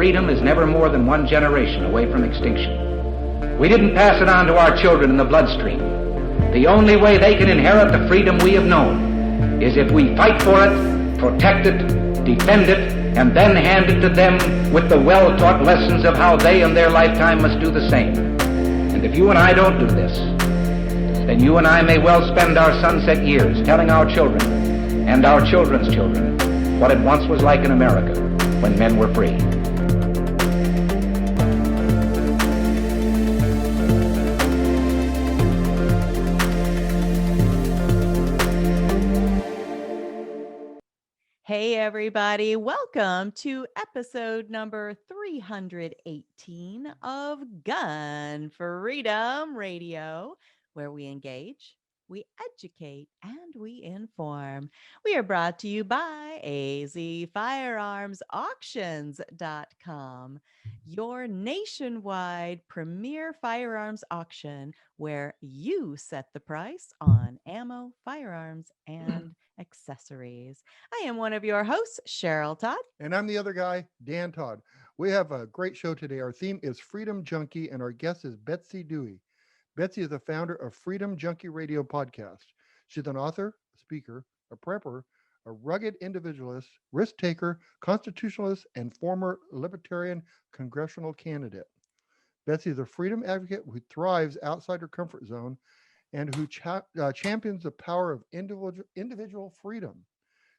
freedom is never more than one generation away from extinction. We didn't pass it on to our children in the bloodstream. The only way they can inherit the freedom we have known is if we fight for it, protect it, defend it, and then hand it to them with the well-taught lessons of how they in their lifetime must do the same. And if you and I don't do this, then you and I may well spend our sunset years telling our children and our children's children what it once was like in America when men were free. Hey everybody, welcome to episode number 318 of Gun Freedom Radio, where we engage, we educate, and we inform. We are brought to you by azfirearmsauctions.com, your nationwide premier firearms auction where you set the price on ammo, firearms, and accessories. I am one of your hosts, Cheryl Todd. And I'm the other guy, Dan Todd. We have a great show today. Our theme is Freedom Junkie, and our guest is Betsy Dewey. Betsy is the founder of Freedom Junkie Radio podcast. She's an author, a speaker, a prepper, a rugged individualist, risk taker, constitutionalist, and former Libertarian Congressional candidate. Betsy is a freedom advocate who thrives outside her comfort zone and who champions the power of individual freedom.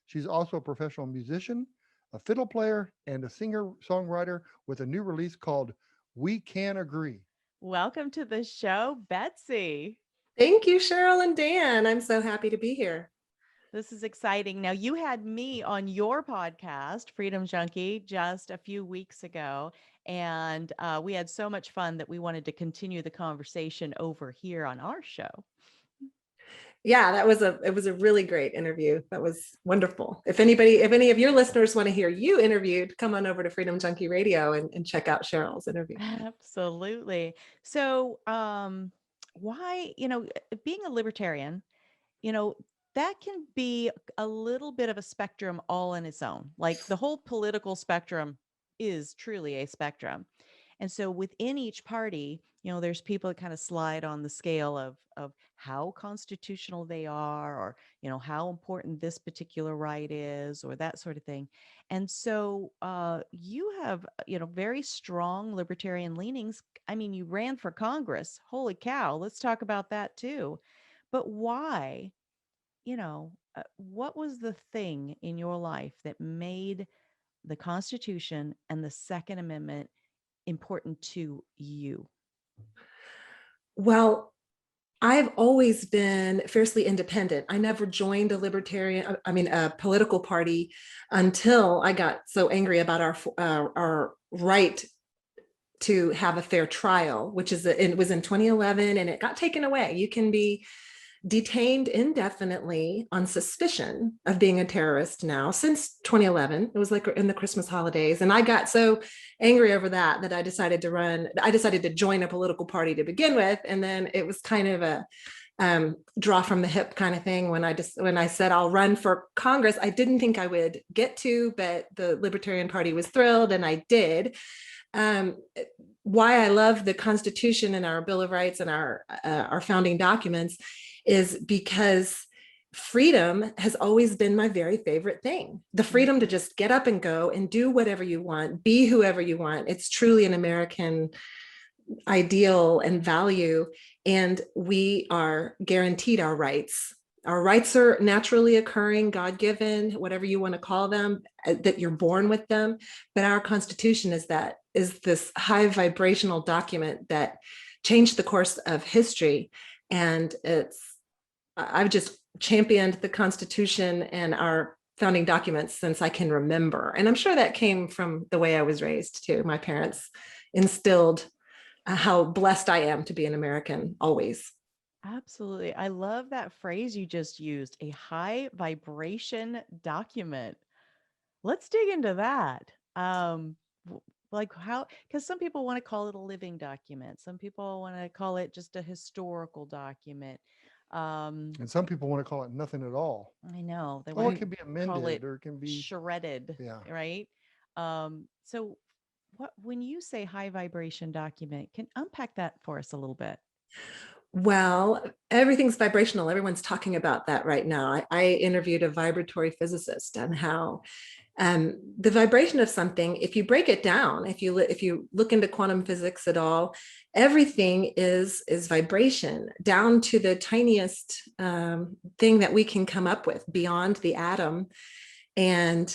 She's also a professional musician, a fiddle player, and a singer-songwriter with a new release called We Can Agree. Welcome to the show, Betsy. Thank you, Cheryl and Dan. I'm so happy to be here. This is exciting. Now, you had me on your podcast, Freedom Junkie, just a few weeks ago, and we had so much fun that we wanted to continue the conversation over here on our show. Yeah, it was a really great interview. That was wonderful. If any of your listeners want to hear you interviewed, come on over to Freedom Junkie Radio and check out Cheryl's interview. Absolutely. So, why, being a libertarian, that can be a little bit of a spectrum all in its own. Like the whole political spectrum is truly a spectrum. And so within each party, there's people that kind of slide on the scale of how constitutional they are, or, how important this particular right is, or that sort of thing. And so you have, very strong libertarian leanings. I mean, you ran for Congress. Holy cow. Let's talk about that too. But why? What was the thing in your life that made the Constitution and the Second Amendment important to you? Well, I've always been fiercely independent. I never joined a political party until I got so angry about our right to have a fair trial, it was in 2011, and it got taken away. You can be detained indefinitely on suspicion of being a terrorist now since 2011. It was like in the Christmas holidays. And I got so angry over that I decided to join a political party to begin with. And then it was kind of a draw from the hip kind of thing. When I said I'll run for Congress, I didn't think I would get to, but the Libertarian Party was thrilled and I did. Why I love the Constitution and our Bill of Rights and our founding documents is because freedom has always been my very favorite thing. The freedom to just get up and go and do whatever you want, be whoever you want. It's truly an American ideal and value. And we are guaranteed our rights. Our rights are naturally occurring, God-given, whatever you want to call them, that you're born with them. But our Constitution is this high vibrational document that changed the course of history. And I've just championed the Constitution and our founding documents since I can remember. And I'm sure that came from the way I was raised too. My parents instilled how blessed I am to be an American always. Absolutely. I love that phrase you just used, a high vibration document. Let's dig into that. Like how, because some people want to call it a living document. Some people want to call it just a historical document. And some people want to call it nothing at all. I know. It can be amended or it can be shredded. Yeah. Right. So when you say high vibration document, can unpack that for us a little bit? Well, everything's vibrational. Everyone's talking about that right now. I interviewed a vibratory physicist on how the vibration of something, if you break it down, if you look into quantum physics at all, everything is vibration down to the tiniest thing that we can come up with beyond the atom. And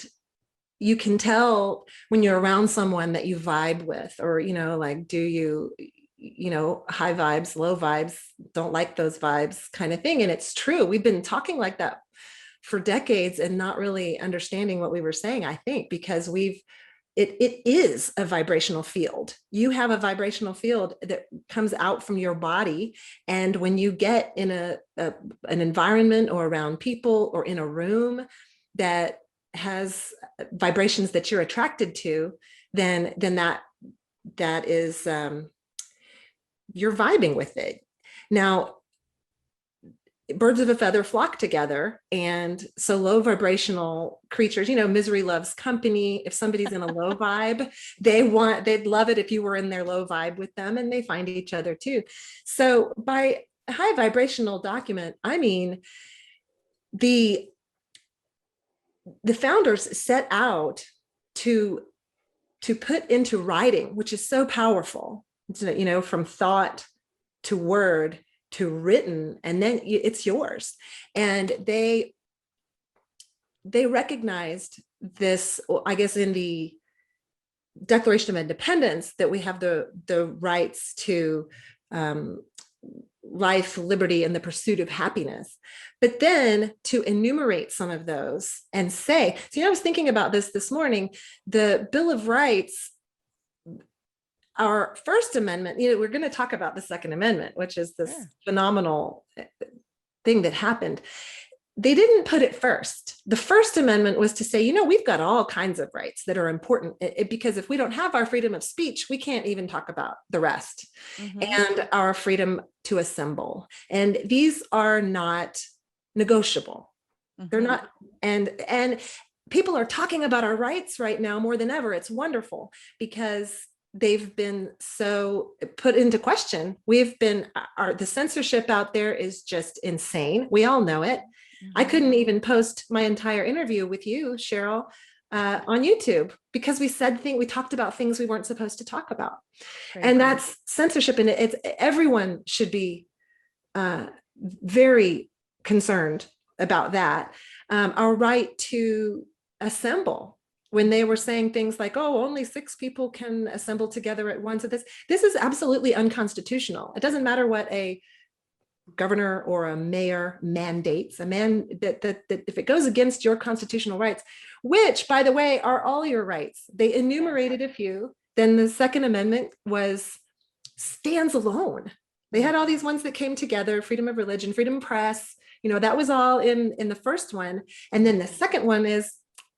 you can tell when you're around someone that you vibe with, or, like, do you, high vibes, low vibes, don't like those vibes kind of thing. And it's true. We've been talking like that for decades and not really understanding what we were saying, I think, because it is a vibrational field. You have a vibrational field that comes out from your body. And when you get in an environment or around people or in a room that has vibrations that you're attracted to, then that is, you're vibing with it. Now, birds of a feather flock together. And so low vibrational creatures, misery loves company. If somebody's in a low vibe, they'd love it if you were in their low vibe with them, and they find each other too. So by high vibrational document, I mean, the founders set out to put into writing, which is so powerful, from thought to word to written, and then it's yours. And they recognized this, I guess, in the Declaration of Independence, that we have the rights to life, liberty, and the pursuit of happiness. But then to enumerate some of those and say, I was thinking about this morning, the Bill of Rights, our First Amendment, we're going to talk about the Second Amendment, which is this phenomenal thing that happened. They didn't put it first. The First Amendment was to say, we've got all kinds of rights that are important, because if we don't have our freedom of speech, we can't even talk about the rest. Mm-hmm. And our freedom to assemble. And these are not negotiable. Mm-hmm. They're not, and people are talking about our rights right now more than ever. It's wonderful, because they've been so put into question. The censorship out there is just insane. We all know it. Mm-hmm. I couldn't even post my entire interview with you, Cheryl, on YouTube, because we talked about things we weren't supposed to talk about. Very and cool. That's censorship. And everyone should be very concerned about that. Our right to assemble. When they were saying things like, only 6 people can assemble together at once. This is absolutely unconstitutional. It doesn't matter what a governor or a mayor mandates, that if it goes against your constitutional rights, which, by the way, are all your rights. They enumerated a few. Then the Second Amendment stands alone. They had all these ones that came together: freedom of religion, freedom of press. That was all in the first one. And then the second one is,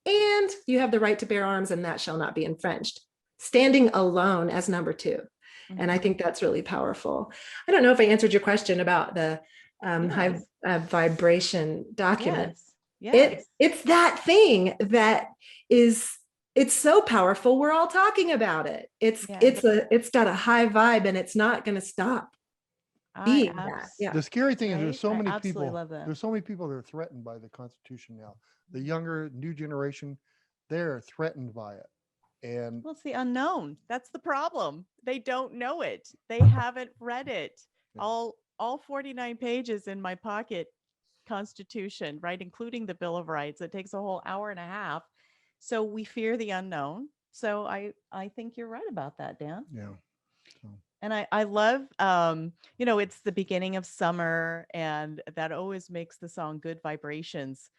and you have the right to bear arms, and that shall not be infringed, standing alone as number 2. Mm-hmm. And I think that's really powerful. I don't know if I answered your question about the high vibration document. Yes. It's that thing that is, it's so powerful. We're all talking about it. It's got a high vibe, and it's not going to stop being that. Yeah. The scary thing is there's so many people that are threatened by the Constitution now. The younger, new generation, they're threatened by it. And it's the unknown. That's the problem. They don't know it. They haven't read it. Yeah. All 49 pages in my pocket Constitution, right, including the Bill of Rights. It takes a whole hour and a half. So we fear the unknown. So I think you're right about that, Dan. Yeah. And I love, it's the beginning of summer, and that always makes the song Good Vibrations.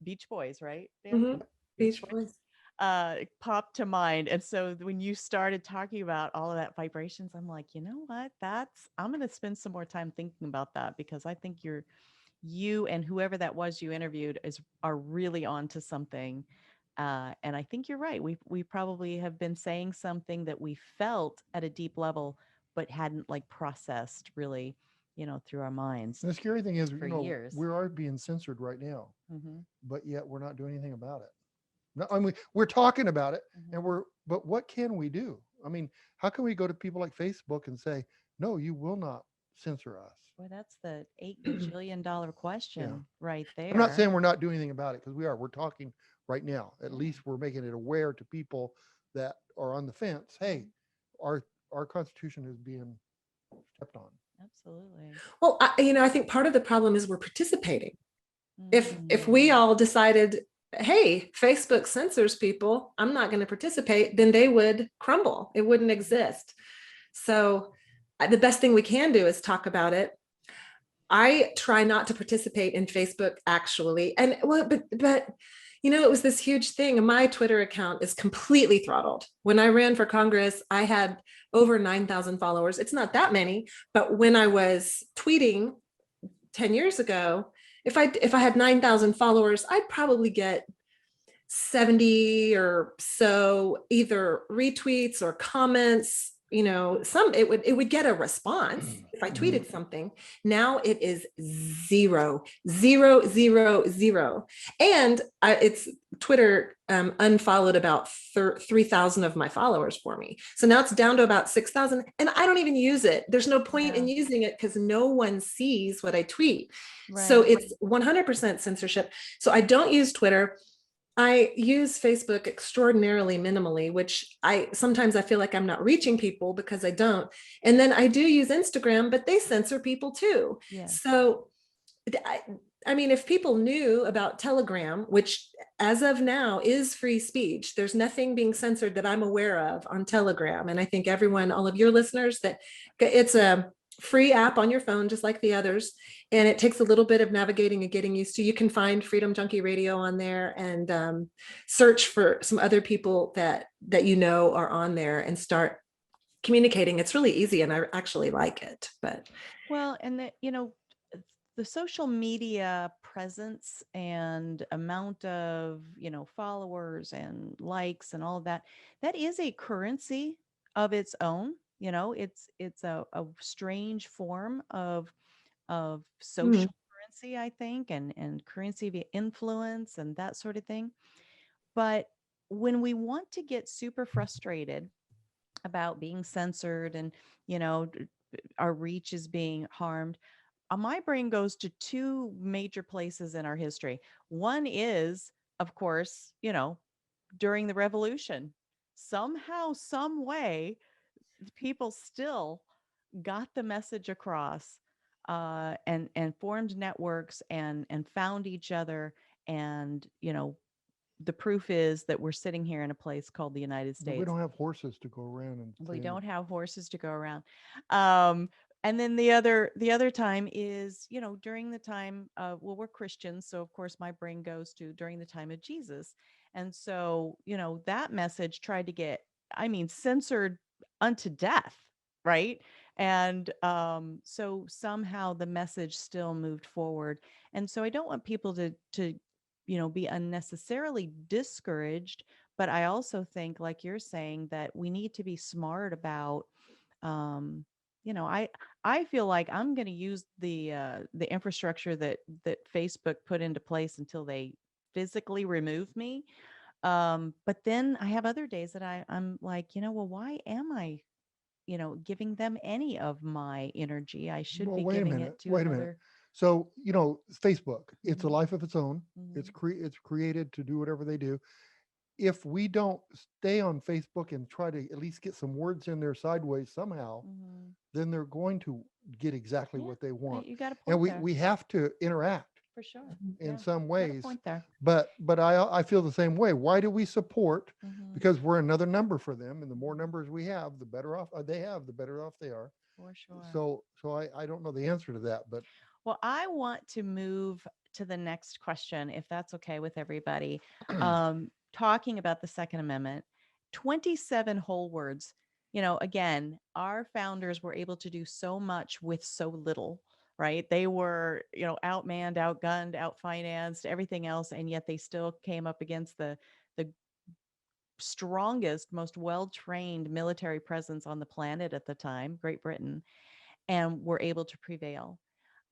Beach Boys, right? Mm-hmm. Beach Boys. Popped to mind. And so when you started talking about all of that vibrations, I'm like, you know what? I'm going to spend some more time thinking about that, because I think you and whoever that was you interviewed are really onto something. And I think you're right. We probably have been saying something that we felt at a deep level, but hadn't processed really, through our minds. And the scary thing is, years. We are being censored right now, mm-hmm. but yet we're not doing anything about it. No, I mean, we're talking about it, Mhm. and but what can we do? I mean, how can we go to people like Facebook and say, no, you will not censor us? Boy, that's the $8 gajillion Yeah. question right I'm not there. saying we're not doing anything about it, because we are. We're talking right now. At Yeah. least we're making it aware to people that are on the fence. Hey, our Constitution is being stepped on. Absolutely. Well, I think part of the problem is we're participating. If we Mm. all decided, hey, Facebook censors people, I'm not going to participate, then they would crumble. It wouldn't exist. So the best thing we can do is talk about it. I try not to participate in Facebook actually. And well, but it was this huge thing. My Twitter account is completely throttled. When I ran for Congress, I had over 9,000 followers. It's not that many, but when I was tweeting 10 years ago, if I had 9,000 followers, I'd probably get 70 or so either retweets or comments. It would get a response if I tweeted something. Now it is 0, 0, 0, 0. And it's Twitter unfollowed about 3,000 of my followers for me. So now it's down to about 6,000, and I don't even use it. There's no point in using it because no one sees what I tweet. So Right. it's 100% censorship. So I don't use Twitter. I use Facebook extraordinarily minimally, which sometimes I feel like I'm not reaching people because I don't. And then I do use Instagram, but they censor people too. Yes. So I mean, if people knew about Telegram, which as of now is free speech, there's nothing being censored that I'm aware of on Telegram. And I think all of your listeners, that it's a free app on your phone, just like the others. And it takes a little bit of navigating and getting used to. You can find Freedom Junkie Radio on there and search for some other people that are on there and start communicating. It's really easy, and I actually like it. But Well, and the social media presence and amount of, followers and likes and all of that, that is a currency of its own. It's a strange form of social currency, I think, and currency via influence and that sort of thing. But when we want to get super frustrated about being censored and, our reach is being harmed, my brain goes to two major places in our history. One is, of course, during the revolution, somehow, some way, people still got the message across, and formed networks and found each other. And, the proof is that we're sitting here in a place called the United But we States. don't have horses to go around and We say don't anything. have horses to go around. And then the other time is, during the time of, well, we're Christians, so of course my brain goes to during the time of Jesus. And so, that message tried to get, censored unto death, right? And so somehow the message still moved forward. And so I don't want people to be unnecessarily discouraged, but I also think, like you're saying, that we need to be smart about, um, I feel like I'm going to use the infrastructure that Facebook put into place until they physically remove me. But then I have other days that I'm like, well, why am I, giving them any of my energy? I should Well, be wait a giving minute. it to Wait a minute. another. So, Facebook, it's a Mhm, life of its own. It's mhm, it's created to do whatever they do. If we don't stay on Facebook and try to at least get some words in there sideways somehow, mhm. then they're going to get exactly Yeah, what they want. you got a And point there, we have to interact for sure. in Yeah, some got a ways. point there. But I feel the same way. Why do we support? Mhm, Because we're another number for them, and the more numbers we have, the better off they have, the better off they are. for sure. So I don't know the answer to that, but Well, I want to move to the next question, if that's okay with everybody. Talking about the Second Amendment, 27 whole words. Again, our founders were able to do so much with so little, right? They were, outmanned, outgunned, outfinanced, everything else, and yet they still came up against the strongest, most well-trained military presence on the planet at the time, Great Britain, and were able to prevail.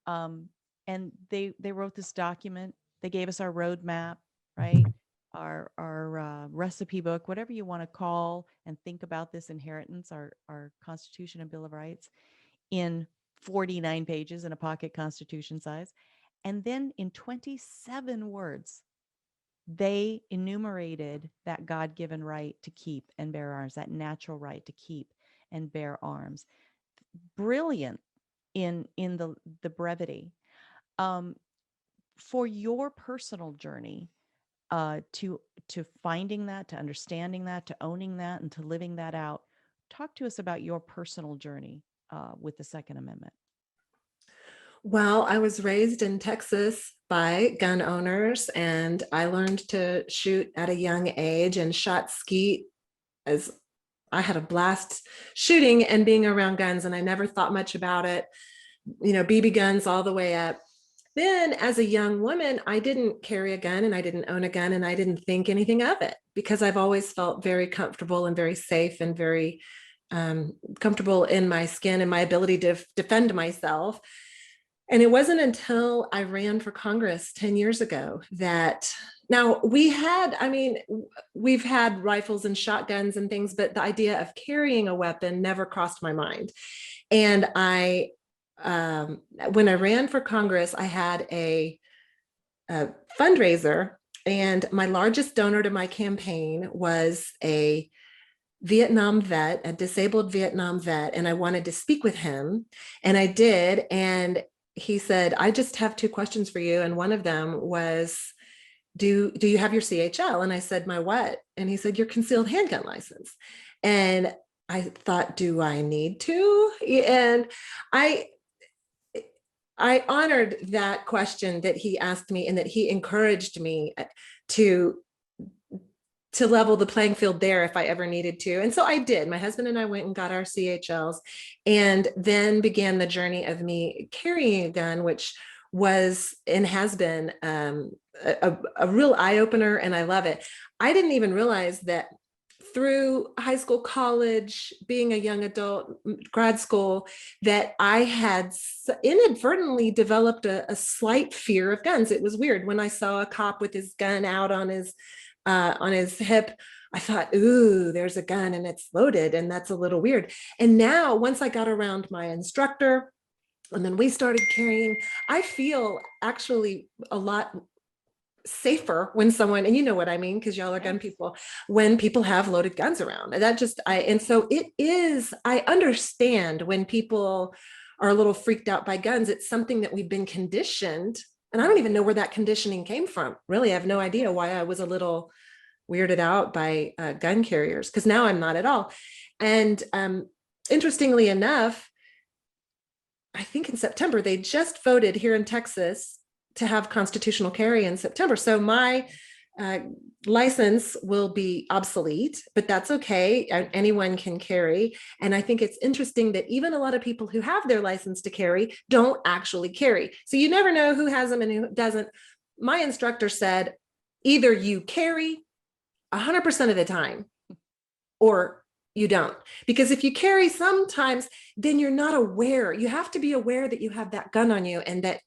Um, and they wrote this document. They gave us our roadmap, right? our recipe book, whatever you want to call and think about this inheritance, our Constitution and Bill of Rights, in 49 pages in a pocket Constitution size. And then in 27 words, they enumerated that God-given right to keep and bear arms, that natural right to keep and bear arms. Brilliant in the brevity. For your personal journey, to finding that, to understanding that, to owning that, and to living that out, talk to us about your personal journey with the Second Amendment. Well, I was raised in Texas by gun owners, and I learned to shoot at a young age and shot skeet as I had a blast shooting and being around guns, and I never thought much about it, BB guns all the way up. Then as a young woman, I didn't carry a gun and I didn't own a gun and I didn't think anything of it because I've always felt very comfortable and very safe and very comfortable in my skin and my ability to defend myself. And it wasn't until I ran for Congress 10 years ago that now we've had rifles and shotguns and things, but the idea of carrying a weapon never crossed my mind. And when I ran for Congress, I had a fundraiser, and my largest donor to my campaign was a Vietnam vet, a disabled Vietnam vet, and I wanted to speak with him, and I did. And he said, I just have 2 questions for you. And one of them was, do you have your CHL? And I said, my what? And he said, your concealed handgun license. And I thought, do I need to? And I honored that question that he asked me and that he encouraged me to level the playing field there if I ever needed to. And so I did. My husband and I went and got our CHLs, and then began the journey of me carrying a gun, which was and has been a real eye-opener, and I love it. I didn't even realize that through high school, college, being a young adult, grad school, that I had inadvertently developed a slight fear of guns. It was weird. When I saw a cop with his gun out on his hip, I thought, ooh, there's a gun and it's loaded, and that's a little weird. And now, once I got around my instructor, and then we started carrying, I feel actually a lot safer when someone, and you know what I mean, because y'all are gun people, when people have loaded guns around. And so it is, I understand when people are a little freaked out by guns. It's something that we've been conditioned, and I don't even know where that conditioning came from. Really, I have no idea why I was a little weirded out by gun carriers, because now I'm not at all. And interestingly enough, I think in September, they just voted here in Texas to have constitutional carry in September. So my license will be obsolete, but that's okay. Anyone can carry. And I think it's interesting that even a lot of people who have their license to carry don't actually carry. So you never know who has them and who doesn't. My instructor said, either you carry 100% of the time or you don't. Because if you carry sometimes, then you're not aware. You have to be aware that you have that gun on you and that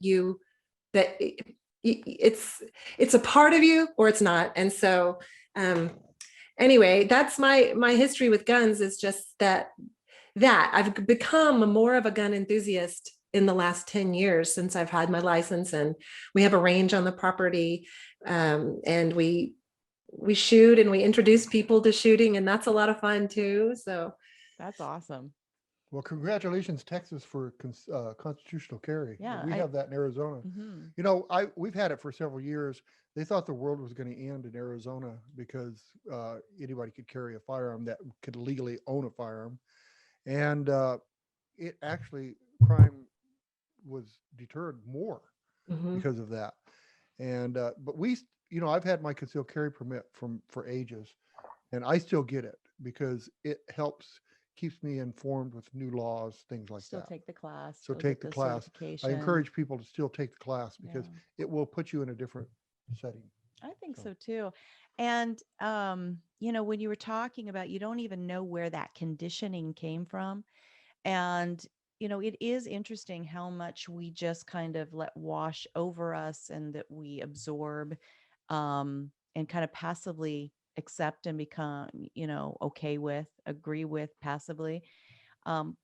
it's a part of you or it's not. And so anyway, that's my history with guns, is just that I've become more of a gun enthusiast in the last 10 years since I've had my license, and we have a range on the property, and we shoot and we introduce people to shooting, and that's a lot of fun too. So that's awesome. Well, congratulations, Texas, for constitutional carry. Yeah, we have that in Arizona. Mm-hmm. We've had it for several years. They thought the world was going to end in Arizona because anybody could carry a firearm that could legally own a firearm, and it actually, crime was deterred more because of that. And but I've had my concealed carry permit for ages, and I still get it because it keeps me informed with new laws, things like that. Still take the class. So take the class. I encourage people to still take the class because it will put you in a different setting. I think so too. And, when you were talking about, you don't even know where that conditioning came from. And, it is interesting how much we just kind of let wash over us and that we absorb. And and kind of passively accept and become, okay with, agree with passively.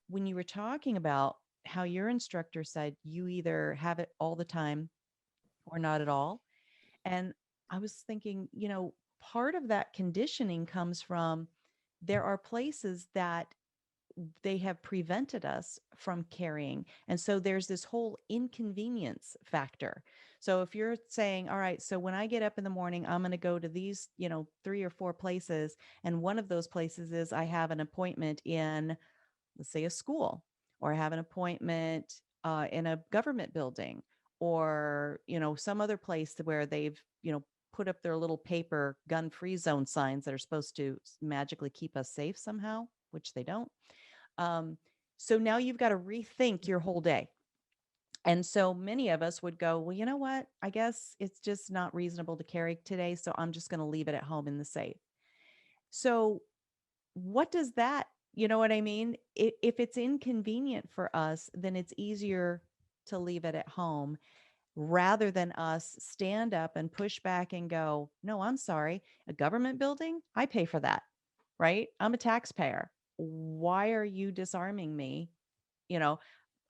When you were talking about how your instructor said you either have it all the time or not at all. And I was thinking, part of that conditioning comes from there are places that they have prevented us from carrying. And so there's this whole inconvenience factor. So if you're saying, all right, so when I get up in the morning, I'm going to go to these, 3 or 4 places. And one of those places is I have an appointment in, let's say, a school, or I have an appointment in a government building, or, some other place where they've, put up their little paper gun-free zone signs that are supposed to magically keep us safe somehow, which they don't. So now you've got to rethink your whole day. And so many of us would go, well, you know what? I guess it's just not reasonable to carry today, so I'm just going to leave it at home in the safe. So what does that, you know what I mean? If it's inconvenient for us, then it's easier to leave it at home rather than us stand up and push back and go, no, I'm sorry. A government building, I pay for that, right? I'm a taxpayer. Why are you disarming me? A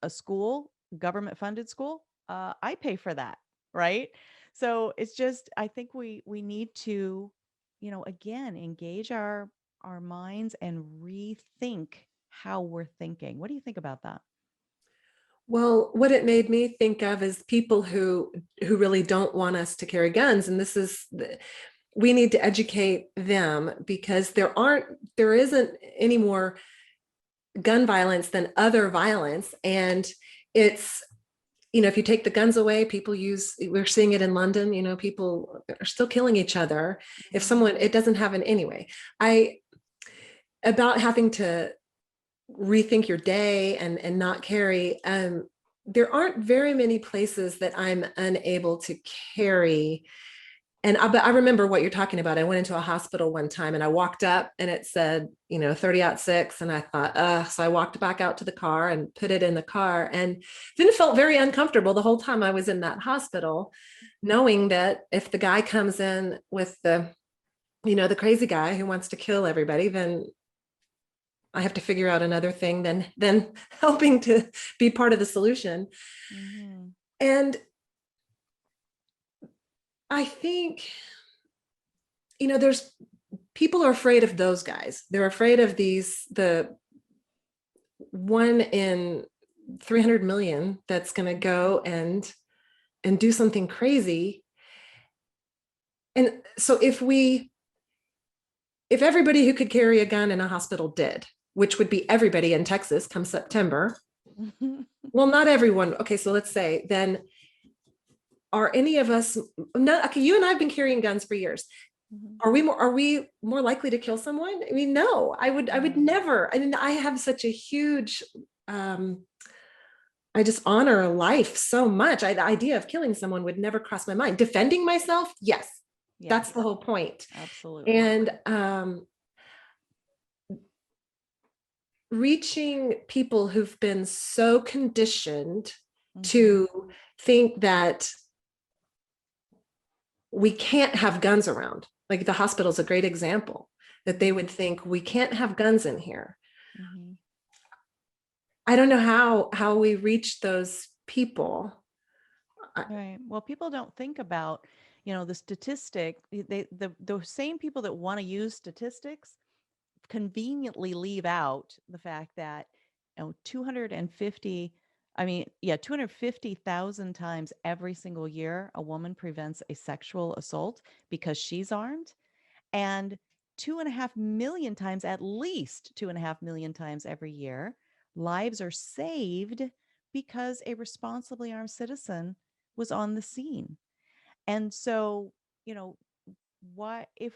school, government funded school, I pay for that, right? So it's just, I think we need to, again, engage our minds and rethink how we're thinking. What do you think about that? Well, what it made me think of is people who really don't want us to carry guns. And we need to educate them, because there isn't any more gun violence than other violence. And it's, if you take the guns away, we're seeing it in London, people are still killing each other. If it doesn't happen anyway. About having to rethink your day and not carry, there aren't very many places that I'm unable to carry. But I remember what you're talking about. I went into a hospital one time and I walked up and it said, 30-06. And I thought, so I walked back out to the car and put it in the car, and then it felt very uncomfortable the whole time I was in that hospital, knowing that if the guy comes in with the crazy guy who wants to kill everybody, then I have to figure out another thing than helping to be part of the solution. Mm-hmm. And I think, there's people are afraid of those guys. They're afraid of the 1 in 300 million that's going to go and do something crazy. And so if everybody who could carry a gun in a hospital did, which would be everybody in Texas come September, well, not everyone. Okay, so let's say then, are any of us, okay, you and I have been carrying guns for years. Mm-hmm. Are we more likely to kill someone? I mean, no, I would never. I mean, I have such a huge, I just honor life so much. The idea of killing someone would never cross my mind. Defending myself, yes. That's the whole point. Absolutely. And reaching people who've been so conditioned to think that we can't have guns around. Like the hospital's a great example, that they would think we can't have guns in here. Mm-hmm. I don't know how we reach those people. Right. Well, people don't think about, the statistic. The same people that want to use statistics conveniently leave out the fact that 250,000 times every single year a woman prevents a sexual assault because she's armed, and 2.5 million times, at least 2.5 million times every year, lives are saved because a responsibly armed citizen was on the scene. And so, why, if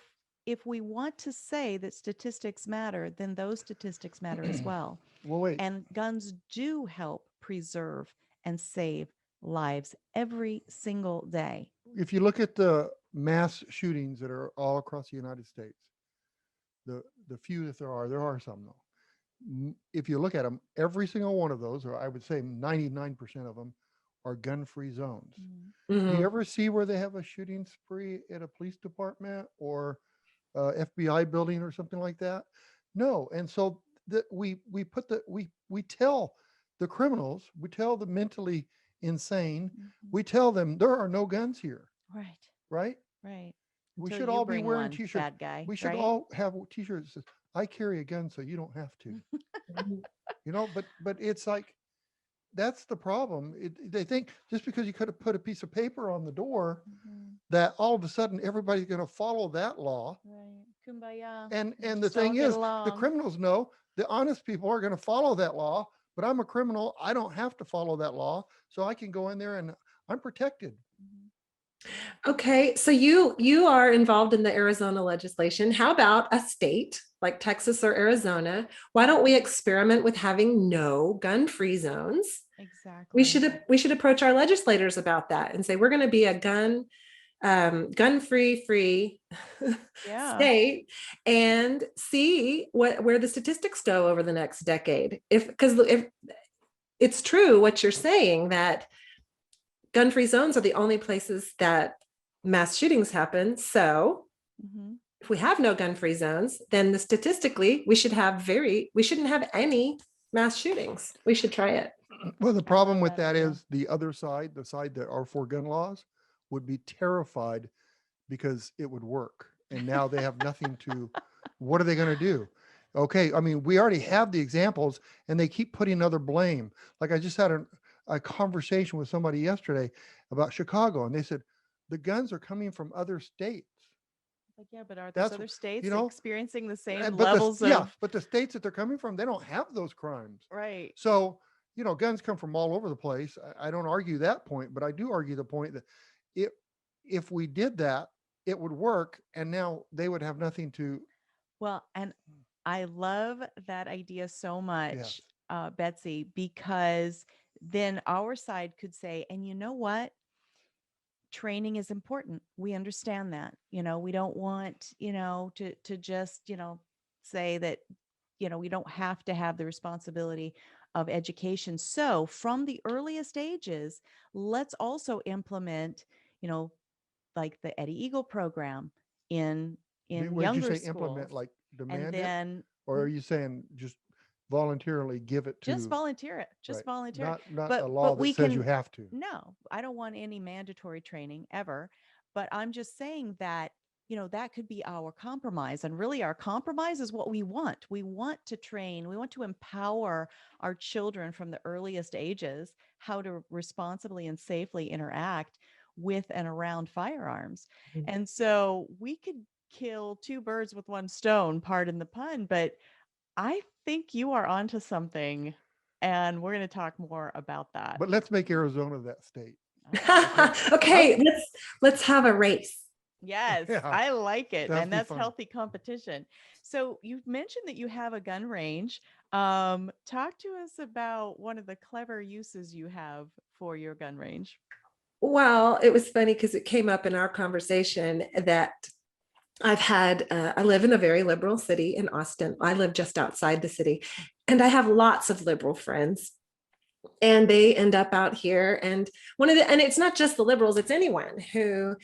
we want to say that statistics matter, then those statistics matter as well. Well, wait. And guns do help preserve and save lives every single day. If you look at the mass shootings that are all across the United States, the few that there are some though. If you look at them, every single one of those, or I would say 99% of them, are gun-free zones. Mm-hmm. Do Mhm. you ever see where they have a shooting spree at a police department or FBI building or something like that? No. And so we tell the criminals, we tell the mentally insane, Mm-hmm. we tell them there are no guns here, Right. right? Right. We Until should you all be bring wearing one, t-shirts. bad guy. We should right? all have t-shirts that says, I carry a gun so you don't have to. You know, but it's like, that's the problem. They think just because you could have put a piece of paper on the door Mhm. that all of a sudden everybody's going to follow that law. Right. Kumbaya. And We the just all thing get is, the along. criminals know the honest people are going to follow that law, but I'm a criminal. I don't have to follow that law. So I can go in there and I'm protected. Mhm. Okay, so you are involved in the Arizona legislation. How about a state like Texas or Arizona? Why don't we experiment with having no gun-free zones? Exactly. We should approach our legislators about that and say we're going to be a gun-free Yeah. state and see where the statistics go over the next decade. Because if it's true what you're saying, that gun-free zones are the only places that mass shootings happen. So Mhm. if we have no gun-free zones, then statistically we shouldn't have any mass shootings. We should try it. Well, the problem love with that that idea. is the other side, the side that are for gun laws, would be terrified because it would work. And now they have nothing to, what are they going to do? Okay, I mean, we already have the examples and they keep putting other blame. Like I just had a conversation with somebody yesterday about Chicago, and they said, the guns are coming from other states. Like, yeah, but are That's those other states you know, experiencing the same but levels yeah, of but the states that they're coming from, they don't have those crimes. right? So, you know, guns come from all over the place. I don't argue that point, but I do argue the point that if we did that, it would work, and now they would have nothing to. Well, and I love that idea so much, Yes. Betsy, because then our side could say, and you know what? Training is important. We understand that. We don't want, to just, say that, we don't have to have the responsibility of education. So from the earliest ages, let's also implement, like the Eddie Eagle program in What did you younger say? schools. Implement, like And demand it, then or are you saying just voluntarily give it to? just volunteer it. Just Right. volunteer it. Not But a law we that says you can have to. no, I don't want any mandatory training ever. But I'm just saying that, that could be our compromise. And really, our compromise is what we want. We want to train, we want to empower our children from the earliest ages how to responsibly and safely interact with and around firearms. Mhm. And so we could kill two birds with one stone, pardon the pun, but I think you are onto something. And we're going to talk more about that. But let's make Arizona that state. Okay, let's have a race. Yes, Yeah, I like it. that'd And be that's fun. healthy competition. So you've mentioned that you have a gun range. Talk to us about one of the clever uses you have for your gun range. Well, it was funny because it came up in our conversation that I live in a very liberal city in Austin. I live just outside the city, and I have lots of liberal friends, and they end up out here. And and it's not just the liberals, it's anyone who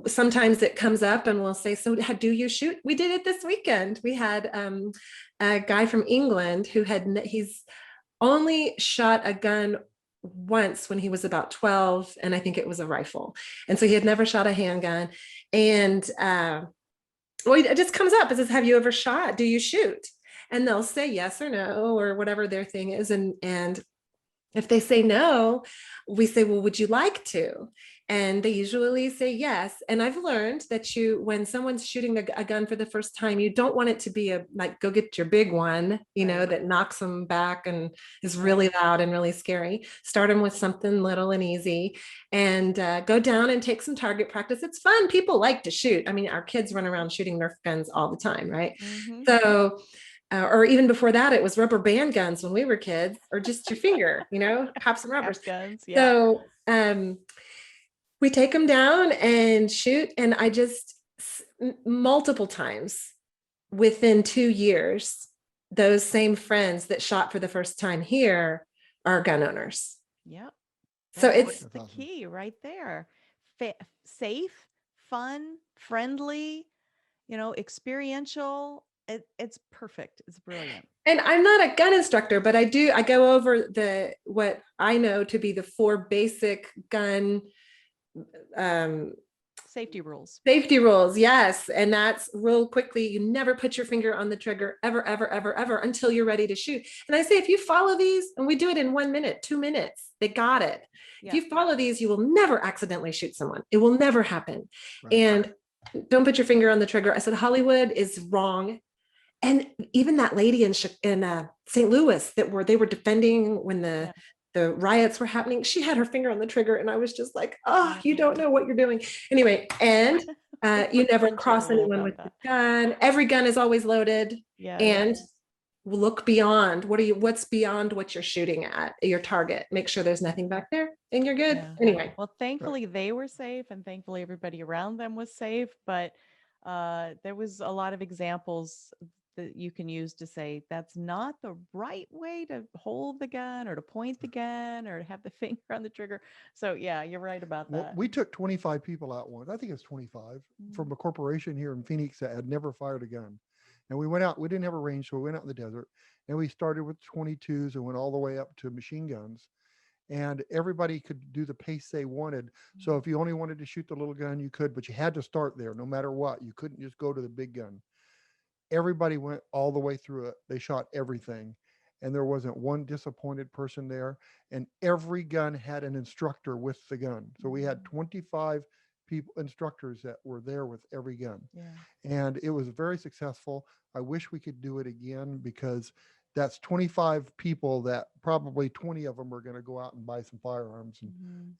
sometimes it comes up and we'll say, so do you shoot? We did it this weekend. We had a guy from England who he's only shot a gun once when he was about 12, and I think it was a rifle. And so he had never shot a handgun. And it just comes up. It says, have you ever shot? Do you shoot? And they'll say yes or no, or whatever their thing is. And if they say no, we say, well, would you like to? And they usually say yes. And I've learned that when someone's shooting a gun for the first time, you don't want it to be like, go get your big one, Right. that knocks them back and is really loud and really scary. Start them with something little and easy, and go down and take some target practice. It's fun. People like to shoot. I mean, our kids run around shooting Nerf guns all the time, right? Mm-hmm. So, or even before that, it was rubber band guns when we were kids, or just your finger, pop some rubbers. Guns, yeah. So we take them down and shoot. And I just multiple times within 2 years, those same friends that shot for the first time here are gun owners. Yep. So That's it's the That's awesome. key right there. Safe, fun, friendly, experiential. It's perfect. It's brilliant. And I'm not a gun instructor, but I go over what I know to be the 4 basic gun Safety rules. safety rules. Yes. And that's real quickly. You never put your finger on the trigger ever, ever, ever, ever until you're ready to shoot. And I say, if you follow these, and we do it in 1 minute, 2 minutes, they got it. Yeah. If you follow these, you will never accidentally shoot someone. It will never happen. Right. And don't put your finger on the trigger. I said, Hollywood is wrong. And even that lady in St. Louis they were defending when the riots were happening, she had her finger on the trigger, and I was just like, oh, you don't know what you're doing. Anyway, and you never cross anyone with the gun. Every gun is always loaded. Yeah. And look beyond. What's beyond what you're shooting at, your target? Make sure there's nothing back there, and you're good. Yeah. Anyway. Well, thankfully they were safe, and thankfully everybody around them was safe. But there was a lot of examples that you can use to say that's not the right way to hold the gun or to point the gun or to have the finger on the trigger. So yeah, you're right about Well, that. we took 25 people out once. I think it's 25 from a corporation here in Phoenix that had never fired a gun. And we went out, we didn't have a range, so we went out in the desert, and we started with 22s and went all the way up to machine guns. And everybody could do the pace they wanted. So if you only wanted to shoot the little gun, you could, but you had to start there no matter what. You couldn't just go to the big gun. Everybody went all the way through it. They shot everything. And there wasn't one disappointed person there. And every gun had an instructor with the gun. So we had 25 instructors that were there with every gun. Yeah. And it was very successful. I wish we could do it again, because that's 25 people that probably 20 of them are going to go out and buy some firearms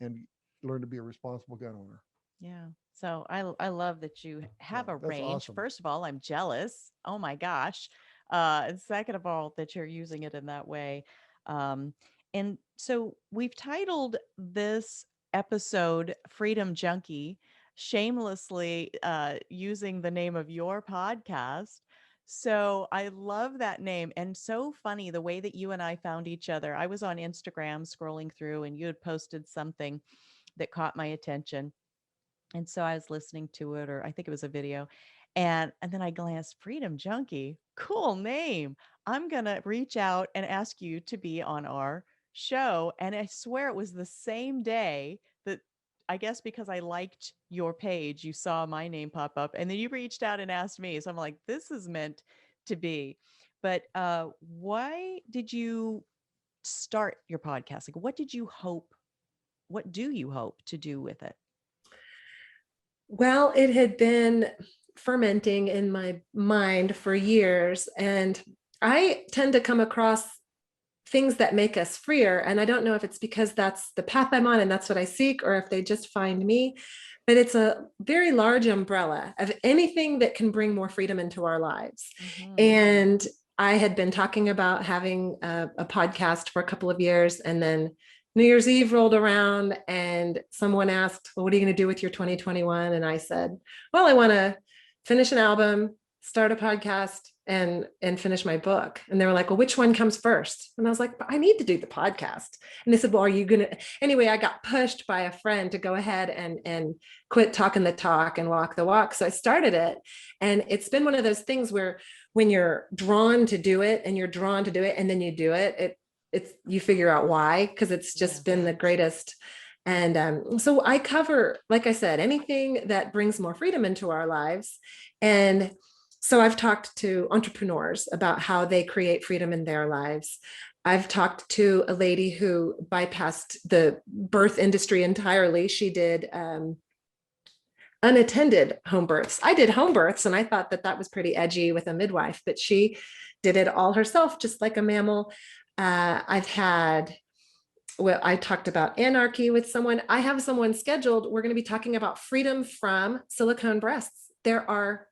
and learn to be a responsible gun owner. Yeah. So I love that you have a that's range. awesome. First of all, I'm jealous. Oh my gosh. And second of all, that you're using it in that way. And so we've titled this episode Freedom Junkie, shamelessly using the name of your podcast. So I love that name. And so funny the way that you and I found each other. I was on Instagram scrolling through, and you had posted something that caught my attention. And so I was listening to it, or I think it was a video. And then I glanced, Freedom Junkie, cool name. I'm going to reach out and ask you to be on our show. And I swear it was the same day that, I guess because I liked your page, you saw my name pop up, and then you reached out and asked me. So I'm like, this is meant to be. But why did you start your podcast? Like, what do you hope to do with it? Well, it had been fermenting in my mind for years, and I tend to come across things that make us freer. And I don't know if it's because that's the path I'm on and that's what I seek, or if they just find me, but it's a very large umbrella of anything that can bring more freedom into our lives. And I had been talking about having a podcast for a couple of years, and then New Year's Eve rolled around and someone asked, well, what are you going to do with your 2021? And I said, well, I want to finish an album, start a podcast, and finish my book. And they were like, well, which one comes first? And I was like, but I need to do the podcast. And they said, well, are you going to? Anyway, I got pushed by a friend to go ahead and quit talking the talk and walk the walk. So I started it. And it's been one of those things where when you're drawn to do it and then you do it, you figure out why, because it's just been the greatest. And so I cover, like I said, anything that brings more freedom into our lives. And so I've talked to entrepreneurs about how they create freedom in their lives. I've talked to a lady who bypassed the birth industry entirely. She did unattended home births. I did home births, and I thought that was pretty edgy with a midwife, but she did it all herself, just like a mammal. I talked about anarchy with someone. I have someone scheduled. We're going to be talking about freedom from silicone breasts. There are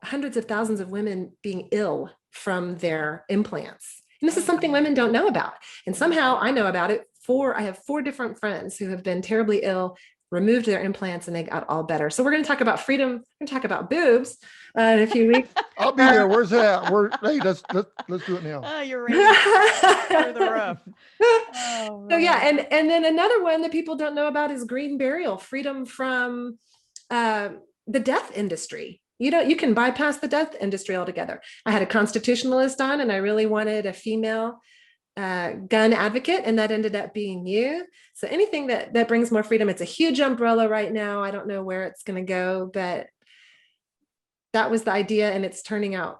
hundreds of thousands of women being ill from their implants. And this is something women don't know about. And somehow I know about it. I have 4 different friends who have been terribly ill removed their implants and they got all better. So we're going to talk about freedom. We're going to talk about boobs in a few weeks. I'll be there. Where's that? Hey, let's do it now. Oh, you're ready for the roof. Oh, so yeah, and then another one that people don't know about is green burial, freedom from the death industry. You can bypass the death industry altogether. I had a constitutionalist on, and I really wanted a female gun advocate, and that ended up being you. So anything that brings more freedom. It's a huge umbrella right now. I don't know where it's going to go, but that was the idea, and it's turning out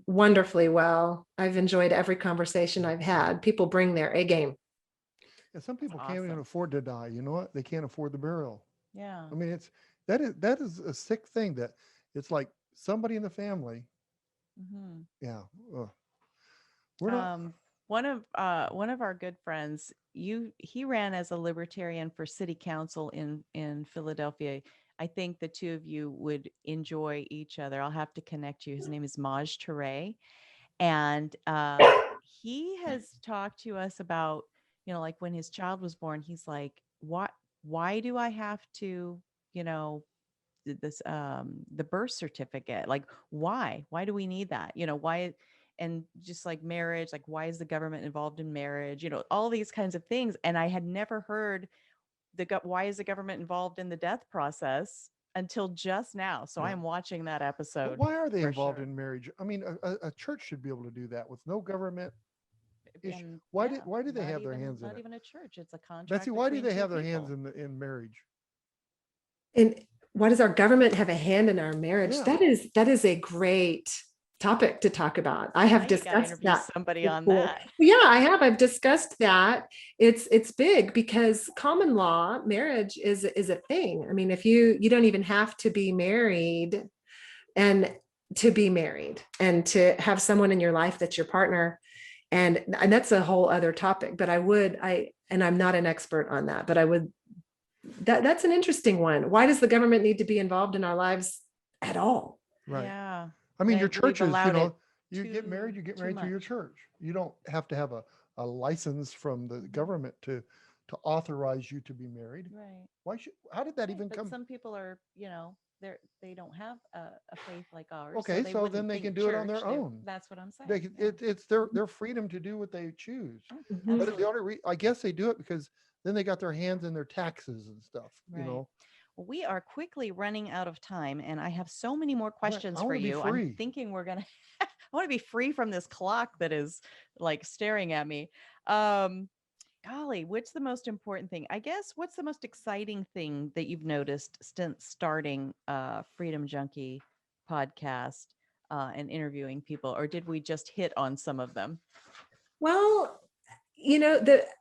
wonderfully well. I've enjoyed every conversation I've had. People bring their A game. Yeah, some people can't even afford to die. You know what? They can't afford the burial. Yeah. I mean, that is a sick thing, that it's like somebody in the family. Mm-hmm. Yeah. We're not. One of our good friends, he ran as a libertarian for city council in Philadelphia. I think the two of you would enjoy each other. I'll have to connect you. His name is Maj Touré. And he has talked to us about, like when his child was born, he's like, why do I have to, this, the birth certificate? Like, why do we need that? Why? And just like marriage, like, why is the government involved in marriage? All these kinds of things. And I had never heard why is the government involved in the death process until just now. So I'm watching that episode. But why are they involved in marriage? I mean, a church should be able to do that with no government issue. Why do they have their hands in it? Not even a church. It's a contract. Betsy, why do they have their hands in marriage? And why does our government have a hand in our marriage? Yeah. That is a great topic to talk about. I have discussed that. Somebody on that. Yeah, I have. I've discussed that. It's big because common law marriage is a thing. I mean, if you don't even have to be married and to have someone in your life that's your partner. And that's a whole other topic, but and I'm not an expert on that, but that's an interesting one. Why does the government need to be involved in our lives at all? Right. Yeah. I mean, your churches, you get married through your church. You don't have to have a license from the government to authorize you to be married. Right. How did that even come? Some people are, they don't have a faith like ours. Okay, so then they can do it on their own. That's what I'm saying. It's their freedom to do what they choose. Mhm. But the only I guess they do it because then they got their hands in their taxes and stuff. Right. We are quickly running out of time, and I have so many more questions I for wanna be you. free. I'm thinking we're gonna. I want to be free from this clock that is like staring at me. Golly, what's the most important thing? I guess what's the most exciting thing that you've noticed since starting Freedom Junkie podcast and interviewing people, or did we just hit on some of them? Well,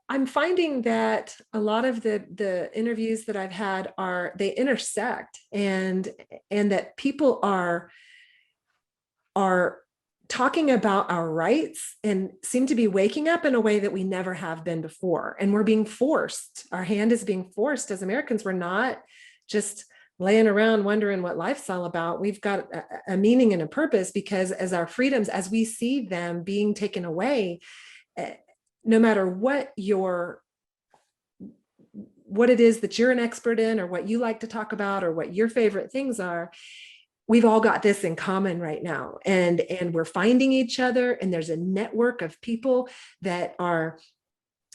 I'm finding that a lot of the interviews that I've had they intersect, and that people are talking about our rights and seem to be waking up in a way that we never have been before. And we're being forced. Our hand is being forced as Americans. We're not just laying around wondering what life's all about. We've got a meaning and a purpose, because as our freedoms, as we see them being taken away, no matter what it is that you're an expert in, or what you like to talk about, or what your favorite things are, we've all got this in common right now. And we're finding each other, and there's a network of people that are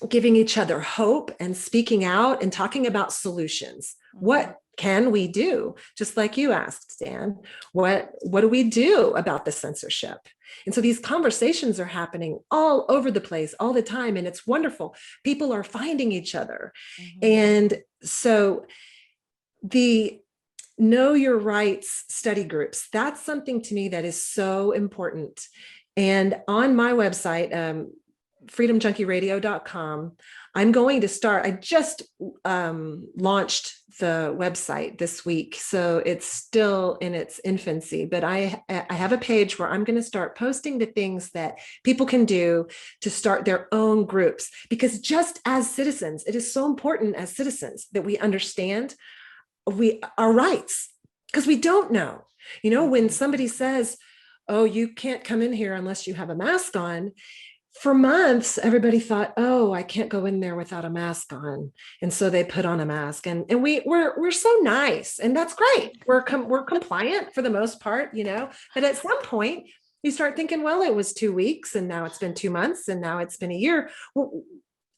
giving each other hope and speaking out and talking about solutions. Mm-hmm. What can we do? Just like you asked, Dan, what do we do about the censorship? And so these conversations are happening all over the place all the time, and it's wonderful. People are finding each other. Mm-hmm. And so the Know Your Rights study groups, that's something to me that is so important. And on my website, freedomjunkieradio.com, I'm going to start, I just launched the website this week, so it's still in its infancy, but I have a page where I'm going to start posting the things that people can do to start their own groups. Because just as citizens, it is so important as citizens that we understand our rights, because we don't know. When somebody says, oh, you can't come in here unless you have a mask on, for months, everybody thought, oh, I can't go in there without a mask on. And so they put on a mask, and we're so nice, and that's great. We're compliant for the most part, but at some point you start thinking, well, it was 2 weeks, and now it's been 2 months, and now it's been a year.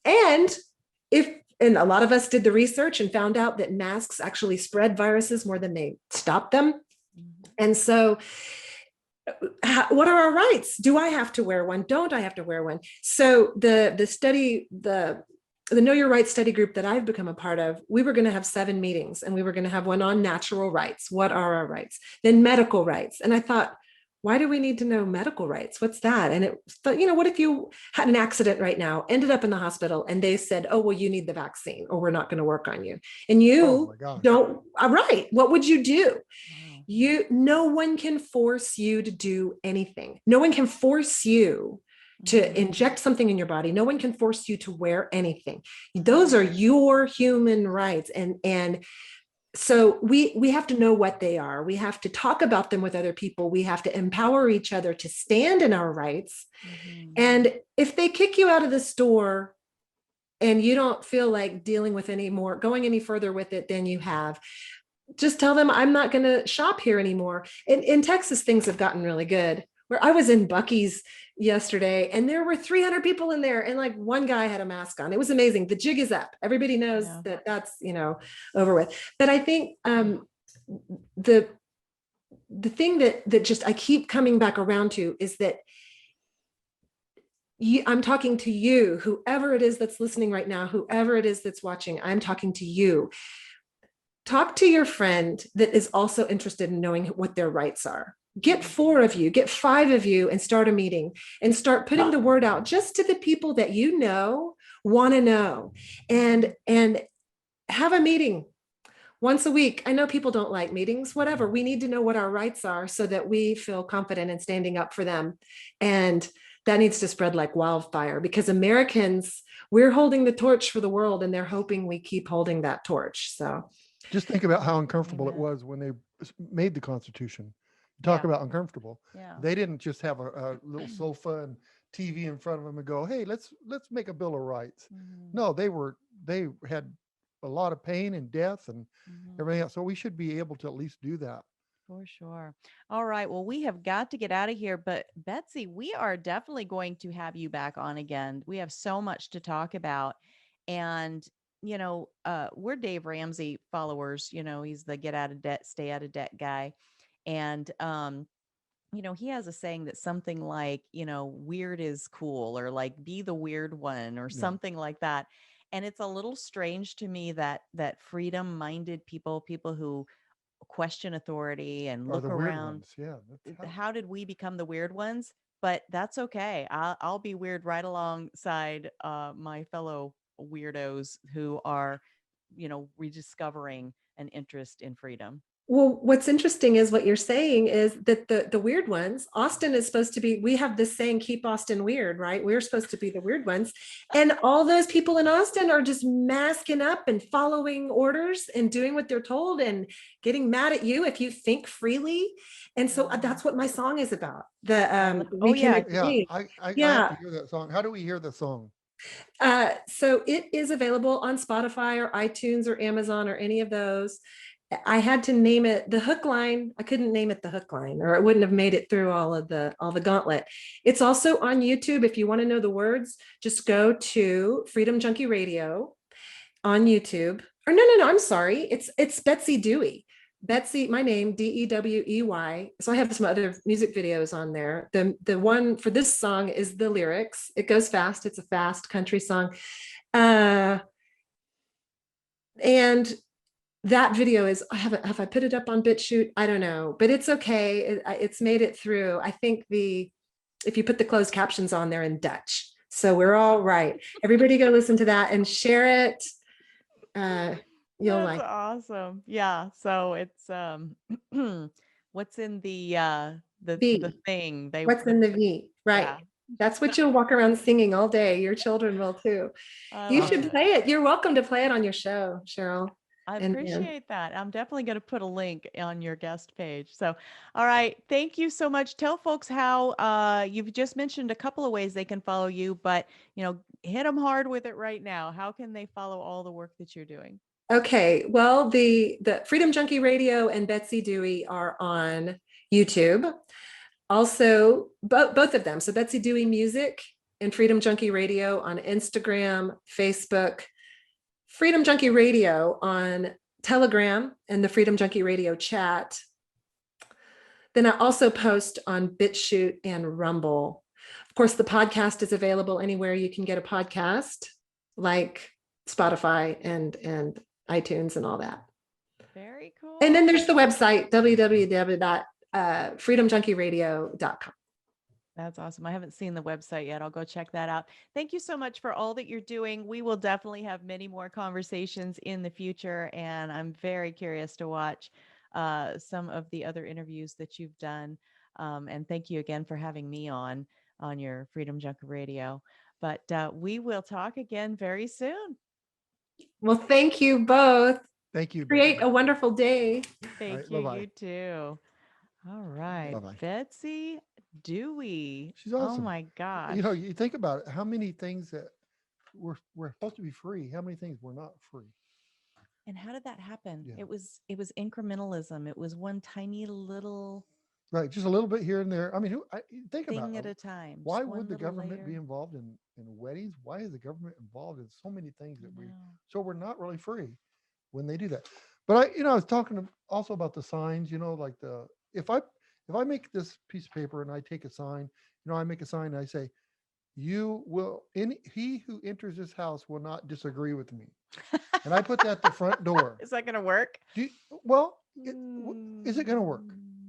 And a lot of us did the research and found out that masks actually spread viruses more than they stop them. And so what are our rights? Do I have to wear one? Don't I have to wear one? So the study, the Know Your Rights study group that I've become a part of, we were going to have 7 meetings, and we were going to have one on natural rights. What are our rights? Then medical rights. And I thought, why do we need to know medical rights? What's that? And what if you had an accident right now, ended up in the hospital, and they said, oh, well, you need the vaccine, or we're not going to work on you. And you don't, right. What would you do? No one can force you to do anything. No one can force you to inject something in your body. No one can force you to wear anything. Those are your human rights. And so we have to know what they are. We have to talk about them with other people. We have to empower each other to stand in our rights. And if they kick you out of the store and you don't feel like dealing with going any further with it than you have, just tell them, I'm not going to shop here anymore. In Texas, things have gotten really good. Where I was in Buc-ee's yesterday, and there were 300 people in there, and like one guy had a mask on. It was amazing. The jig is up. Everybody knows that's over with. But I think the thing that just I keep coming back around to is that I'm talking to you, whoever it is that's listening right now, whoever it is that's watching. I'm talking to you. Talk to your friend that is also interested in knowing what their rights are. Get 4 of you, get 5 of you, and start a meeting and start putting the word out just to the people that want to know, and have a meeting once a week. I know people don't like meetings, whatever. We need to know what our rights are so that we feel confident in standing up for them. And that needs to spread like wildfire, because Americans, we're holding the torch for the world, and they're hoping we keep holding that torch. So just think about how uncomfortable it was when they made the Constitution. Talk about uncomfortable. They didn't just have a little sofa and TV in front of them and go, hey, let's make a Bill of Rights. No, they had a lot of pain and death and everything else. So we should be able to at least do that. For sure. All right. Well, we have got to get out of here, but Betsy, we are definitely going to have you back on again. We have so much to talk about. And we're Dave Ramsey followers. He's the get out of debt, stay out of debt guy. And, he has a saying that something like, weird is cool, or like be the weird one, or something like that. And it's a little strange to me that freedom minded people who question authority and look around. How did we become the weird ones? But that's okay. I'll be weird right alongside my fellow weirdos who are, rediscovering an interest in freedom. Well, what's interesting is what you're saying is that the weird ones, Austin is supposed to be, we have this saying, keep Austin weird, right? We're supposed to be the weird ones. And all those people in Austin are just masking up and following orders and doing what they're told and getting mad at you if you think freely. And so that's what my song is about. I have to hear that song. How do we hear the song? So it is available on Spotify or iTunes or Amazon or any of those. I had to name it the hook line. I couldn't name it the hook line, or it wouldn't have made it through all the gauntlet. It's also on YouTube. If you want to know the words, just go to Freedom Junkie Radio on YouTube. Or no, I'm sorry. It's Betsy Dewey. Betsy, my name, Dewey. So I have some other music videos on there. The one for this song is the lyrics. It goes fast. It's a fast country song. And that video is, have I put it up on BitChute? I don't know, but it's okay. It's made it through. I think if you put the closed captions on there in Dutch. So we're all right. Everybody go listen to that and share it. You'll like it. Awesome. Yeah. So it's what's in the thing. What's in the V? Right. Yeah. That's what you'll walk around singing all day. Your children will too. You should play it. You're welcome to play it on your show, Cheryl. I And appreciate that. I'm definitely going to put a link on your guest page. So, all right. Thank you so much. Tell folks how you've just mentioned a couple of ways they can follow you, but hit them hard with it right now. How can they follow all the work that you're doing? okay, well, the Freedom Junkie Radio and Betsy Dewey are on YouTube. Also, both of them. So Betsy Dewey Music and Freedom Junkie Radio on Instagram, Facebook, Freedom Junkie Radio on Telegram and the Freedom Junkie Radio chat. Then I also post on BitChute and Rumble. Of course, the podcast is available anywhere you can get a podcast, like Spotify and iTunes and all that. Very cool. And then there's the website, www.freedomjunkieradio.com. That's awesome. I haven't seen the website yet. I'll go check that out. Thank you so much for all that you're doing. We will definitely have many more conversations in the future, and I'm very curious to watch some of the other interviews that you've done. And thank you again for having me on your Freedom Junkie Radio. But we will talk again very soon. Well, thank you both. Thank you. Create a wonderful day. Thank right, you. bye-bye. You too. All right. Bye-bye. Betsy Dewey. She's awesome. Oh my gosh. You think about it, how many things that were supposed to be free, how many things were not free? And how did that happen? Yeah. It was incrementalism. It was one tiny little Right, just a little bit here and there. I mean, think about thing at it. a time. Why just one would the little government be layer. involved in weddings? Why is the government involved in so many things that No. so we're not really free when they do that. But I was talking also about the signs, like if I make this piece of paper and I take a sign, I make a sign and I say, he who enters this house will not disagree with me. And I put that at the front door. Is that going to work? Is it going to work?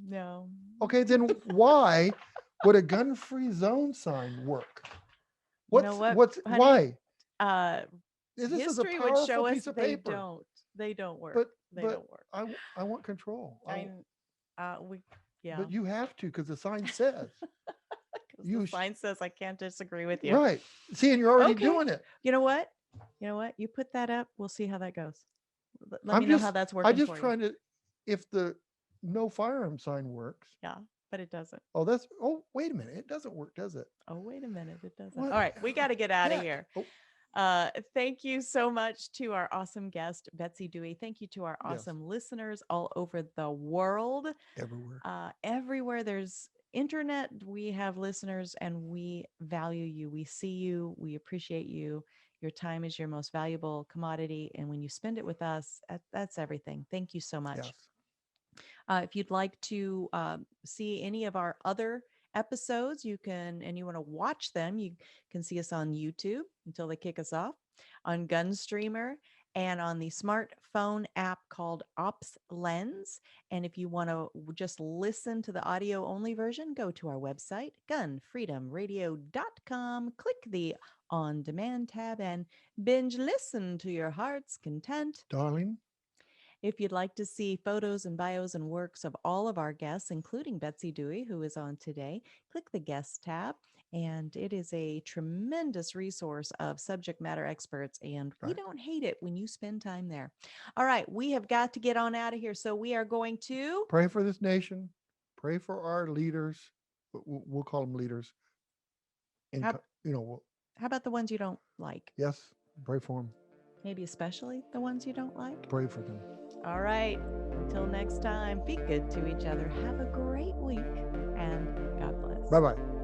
No. Okay, then why would a gun-free zone sign work? Honey, Why? This is a history would powerful show us piece of they paper. don't work. But They don't work. I want control. Yeah. But you have to, because the sign says. The sign says I can't disagree with you. Right. See, and you're already Okay. doing it. You know what? You put that up. We'll see how that goes. Let me know how that's working. I'm just for trying to, if the no firearm sign works. Yeah, but it doesn't. Wait a minute. It doesn't work, does it? Oh, wait a minute. It doesn't. What? All right. We got to get out of Yeah. here. Thank you so much to our awesome guest, Betsy Dewey. Thank you to our awesome listeners all over the world. Everywhere there's internet, we have listeners, and we value you. We see you. We appreciate you. Your time is your most valuable commodity. And when you spend it with us, that's everything. Thank you so much. Yes. If you'd like to see any of our other episodes, you want to watch them, you can see us on YouTube until they kick us off, on Gunstreamer, and on the smartphone app called Ops Lens. And if you want to just listen to the audio only version, go to our website, GunFreedomRadio.com, click the on demand tab, and binge listen to your heart's content. Darling. If you'd like to see photos and bios and works of all of our guests, including Betsy Dewey, who is on today, click the guest tab. And it is a tremendous resource of subject matter experts. And we don't hate it when you spend time there. All right. We have got to get on out of here. So we are going to pray for this nation. Pray for our leaders. We'll call them leaders. And, how about the ones you don't like? Yes. Pray for them. Maybe especially the ones you don't like? Pray for them. All right. Until next time, be good to each other. Have a great week, and God bless. Bye-bye.